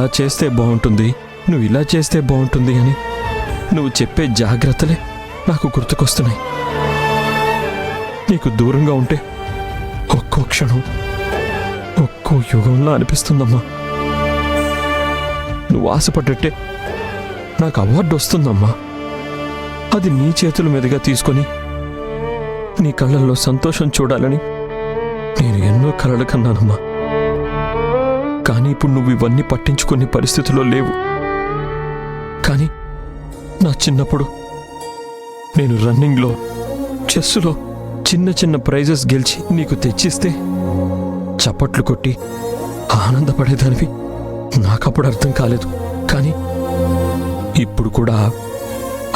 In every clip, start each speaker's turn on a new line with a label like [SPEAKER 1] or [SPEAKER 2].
[SPEAKER 1] అలా చేస్తే బాగుంటుంది, నువ్వు ఇలా చేస్తే బాగుంటుంది అని నువ్వు చెప్పే జాగ్రత్తలే నాకు గుర్తుకొస్తున్నాయి. నీకు దూరంగా ఉంటే ఒక్కో క్షణం ఒక్కో యుగంలా అనిపిస్తుందమ్మా. నువ్వు ఆశపడ్డట్టే నాకు అవార్డు వస్తుందమ్మా. అది నీ చేతుల మీదుగా తీసుకొని నీ కళ్ళల్లో సంతోషం చూడాలని నేను ఎన్నో కలలు కన్నానమ్మా. కానీ ఇప్పుడు నువ్వు ఇవన్నీ పట్టించుకునే పరిస్థితిలో లేవు. కానీ నా చిన్నప్పుడు నేను రన్నింగ్లో, చెస్సులో చిన్న చిన్న ప్రైజెస్ గెలిచి నీకు తెచ్చిస్తే చప్పట్లు కొట్టి ఆనందపడేదానివి. నాకప్పుడు అర్థం కాలేదు. కానీ ఇప్పుడు కూడా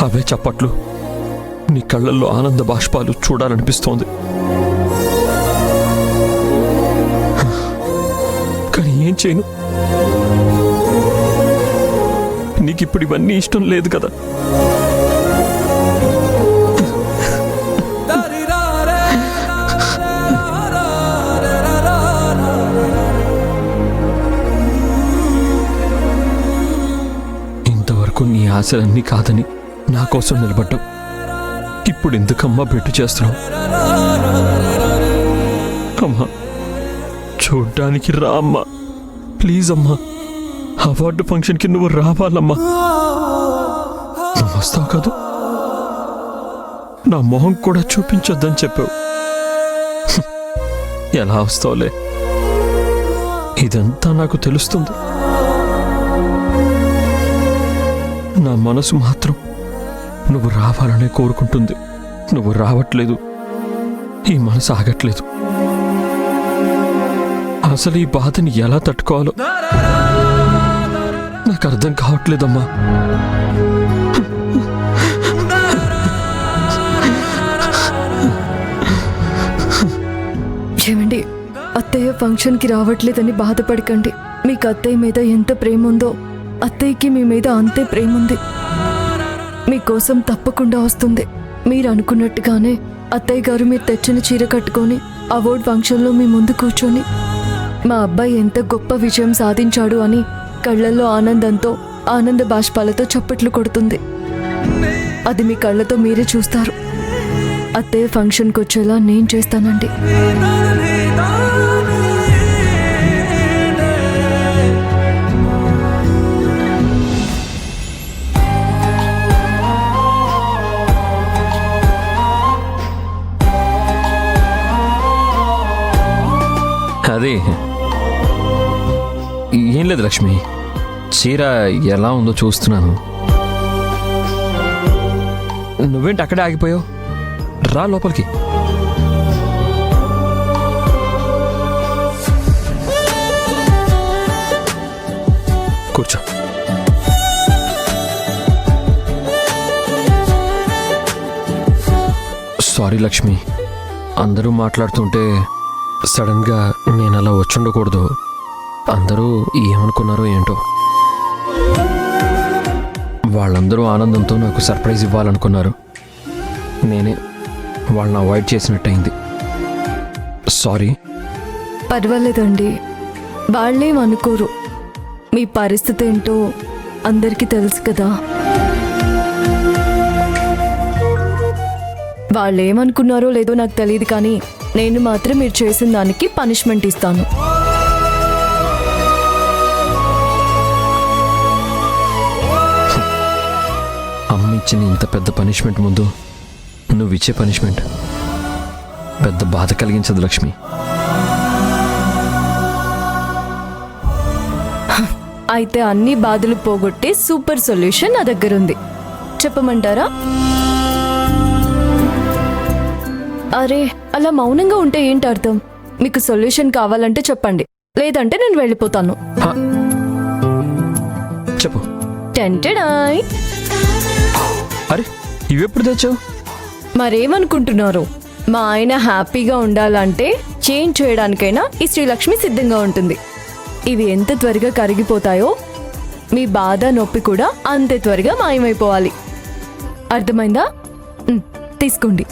[SPEAKER 1] అవే చప్పట్లు, నీ కళ్ళల్లో ఆనంద బాష్పాలు చూడాలనిపిస్తోంది. కానీ ఏం చేయను? నీకిప్పుడు ఇవన్నీ ఇష్టం లేదు కదా. ఇంతవరకు నీ ఆశలన్నీ కాదని నా కోసం నిలబడ్డావు. ఇప్పుడు ఎందుకమ్మా బెట్టు చేస్తున్నావు? అమ్మా, చూడ్డానికి రా అమ్మా, ప్లీజ్ అమ్మా. అవార్డు ఫంక్షన్కి నువ్వు రావాలమ్మా. నువ్వు వస్తావు కాదు, నా మొహం కూడా చూపించొద్దని చెప్పావు. ఎలా వస్తావులే, ఇదంతా నాకు తెలుస్తుంది. నా మనసు మాత్రం నువ్వు రావాలనే కోరుకుంటుంది. నువ్వు రావట్లేదు, ఈ మనసు ఆగట్లేదు. అసలు ఈ బాధని ఎలా తట్టుకోవాలో నాకు అర్థం కావట్లేదమ్మా.
[SPEAKER 2] ఏమండి, అత్తయ్య ఫంక్షన్కి రావట్లేదని బాధపడకండి. మీకు అత్తయ్య మీద ఎంత ప్రేమ ఉందో అత్తయ్యకి మీ మీద అంతే ప్రేమ ఉంది. మీకోసం తప్పకుండా వస్తుంది. మీరు అనుకున్నట్టుగానే అత్తయ్య గారు మీరు తెచ్చిన చీర కట్టుకొని అవార్డ్ ఫంక్షన్లో మీ ముందు కూర్చొని మా అబ్బాయి ఎంత గొప్ప విజయం సాధించాడు అని కళ్ళల్లో ఆనందంతో, ఆనంద బాష్పాలతో చప్పట్లు కొడుతుంది. అది మీ కళ్ళతో మీరే చూస్తారు. అత్తయ్య ఫంక్షన్కి వచ్చేలా నేను చేస్తానండి.
[SPEAKER 1] అది ఏం లేదు లక్ష్మి, చీర ఎలా ఉందో చూస్తున్నాను. నువ్వేంటి అక్కడే ఆగిపోయావు? రా లోపలికి. కూర్చో. సారీ లక్ష్మి, అందరూ మాట్లాడుతుంటే సడన్గా నేను అలా వచ్చుండకూడదు. అందరూ ఏమనుకున్నారో ఏంటో. వాళ్ళందరూ ఆనందంతో నాకు సర్ప్రైజ్ ఇవ్వాలనుకున్నారు. నేనే వాళ్ళని అవాయిడ్ చేసినట్టయింది. సారీ.
[SPEAKER 2] పర్వాలేదండి, వాళ్ళేం అనుకోరు. మీ పరిస్థితి ఏంటో అందరికీ తెలుసు కదా. వాళ్ళేమనుకున్నారో లేదో నాకు తెలియదు, కానీ నేను మాత్రం మీరు చేసిన దానికి పనిష్మెంట్ ఇస్తాను.
[SPEAKER 1] అమ్మ ఇచ్చిన ఇంత పెద్ద పనిష్మెంట్ ముందు నువ్వు ఇచ్చే పనిష్మెంట్ పెద్ద బాధ కలిగించదు లక్ష్మి.
[SPEAKER 2] అయితే అన్ని బాధలు పోగొట్టే సూపర్ సొల్యూషన్ నా దగ్గర ఉంది. చెప్పమంటారా? అరే, అలా మౌనంగా ఉంటే ఏంటి అర్థం? మీకు సొల్యూషన్ కావాలంటే చెప్పండి, లేదంటే నేను వెళ్ళిపోతాను.
[SPEAKER 1] చెప్పు.
[SPEAKER 2] టెంటెడాయ్.
[SPEAKER 1] అరే, ఇవెప్పుడు తెచ్చావు?
[SPEAKER 2] మరేమనుకుంటున్నారు? మా ఆయన హ్యాపీగా ఉండాలంటే చేంజ్ చేయడానికైనా ఈ శ్రీలక్ష్మి సిద్ధంగా ఉంటుంది. ఇవి ఎంత త్వరగా కరిగిపోతాయో మీ బాధ, నొప్పి కూడా అంతే త్వరగా మాయమైపోవాలి. అర్థమైందా? తీసుకోండి.